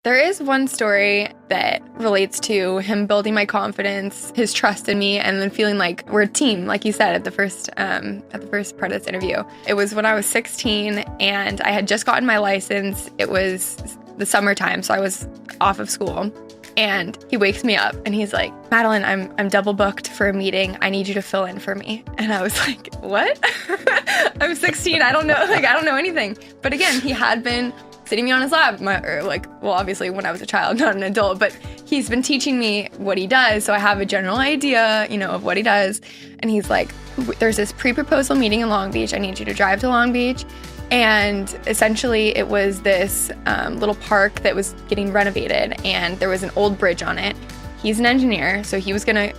There is one story that relates to him building my confidence, his trust in me, and then feeling like we're a team, like you said at the first part of this interview. It was when I was 16 and I had just gotten my license. It was the summertime, so I was off of school. And he wakes me up and he's like, Madeline, I'm double booked for a meeting. I need you to fill in for me. And I was like, what? I'm 16. I don't know anything. But again, he had been sitting me on his lap, obviously when I was a child, not an adult, but he's been teaching me what he does. So I have a general idea, of what he does. And he's like, there's this pre-proposal meeting in Long Beach. I need you to drive to Long Beach. And essentially it was this little park that was getting renovated and there was an old bridge on it. He's an engineer, so he was gonna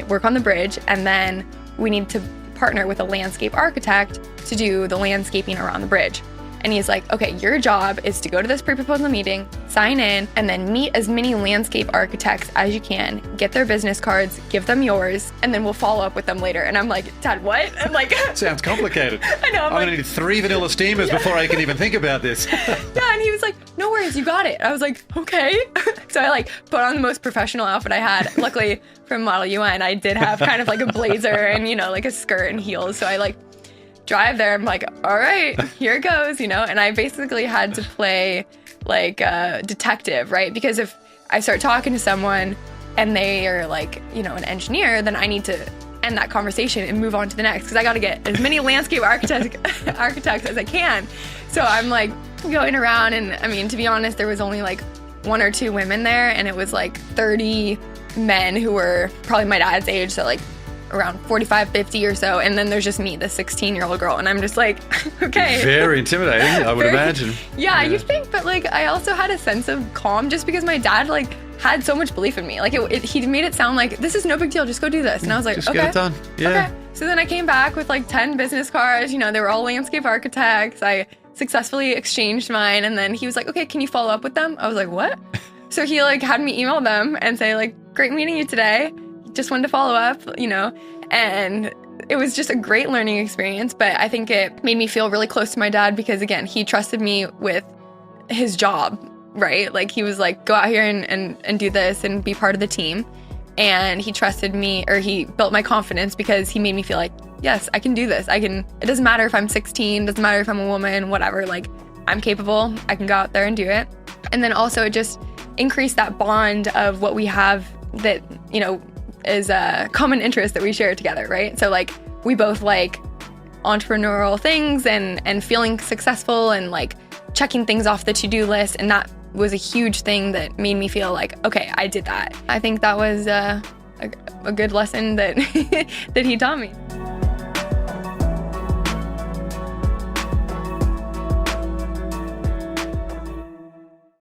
work on the bridge, and then we need to partner with a landscape architect to do the landscaping around the bridge. And he's like, okay, your job is to go to this pre-proposal meeting, sign in, and then meet as many landscape architects as you can, get their business cards, give them yours, and then we'll follow up with them later. And I'm like, Dad, what? I'm like... Sounds complicated. I know. I'm going to need 3 vanilla steamers before I can even think about this. Yeah, and he was like, no worries, you got it. I was like, okay. So I put on the most professional outfit I had. Luckily, from Model UN, I did have kind of a blazer and, a skirt and heels. So I drive there. I'm like, all right, here it goes, and I basically had to play a detective, right? Because if I start talking to someone and they are an engineer, then I need to end that conversation and move on to the next, because I got to get as many landscape architects as I can. So I'm going around, and to be honest, there was only 1 or 2 women there, and it was 30 men who were probably my dad's age, so around 45, 50 or so. And then there's just me, the 16-year-old girl. And I'm just okay. Very intimidating, I would imagine. Yeah, you think, but I also had a sense of calm just because my dad had so much belief in me. He made it sound like, this is no big deal, just go do this. And I was like, just okay. Get it done. Yeah. Okay. So then I came back with 10 business cards. They were all landscape architects. I successfully exchanged mine. And then he was like, okay, can you follow up with them? I was like, what? So he had me email them and say great meeting you today. Just wanted to follow up, and it was just a great learning experience. But I think it made me feel really close to my dad because, again, he trusted me with his job, right? He was go out here and do this and be part of the team. And he trusted me, or he built my confidence because he made me feel yes, I can do this. It doesn't matter if I'm 16, doesn't matter if I'm a woman, whatever, I'm capable, I can go out there and do it. And then also it just increased that bond of what we have that, is a common interest that we share together, right? So we both entrepreneurial things and feeling successful and checking things off the to-do list. And that was a huge thing that made me feel okay, I did that. I think that was a good lesson that that he taught me.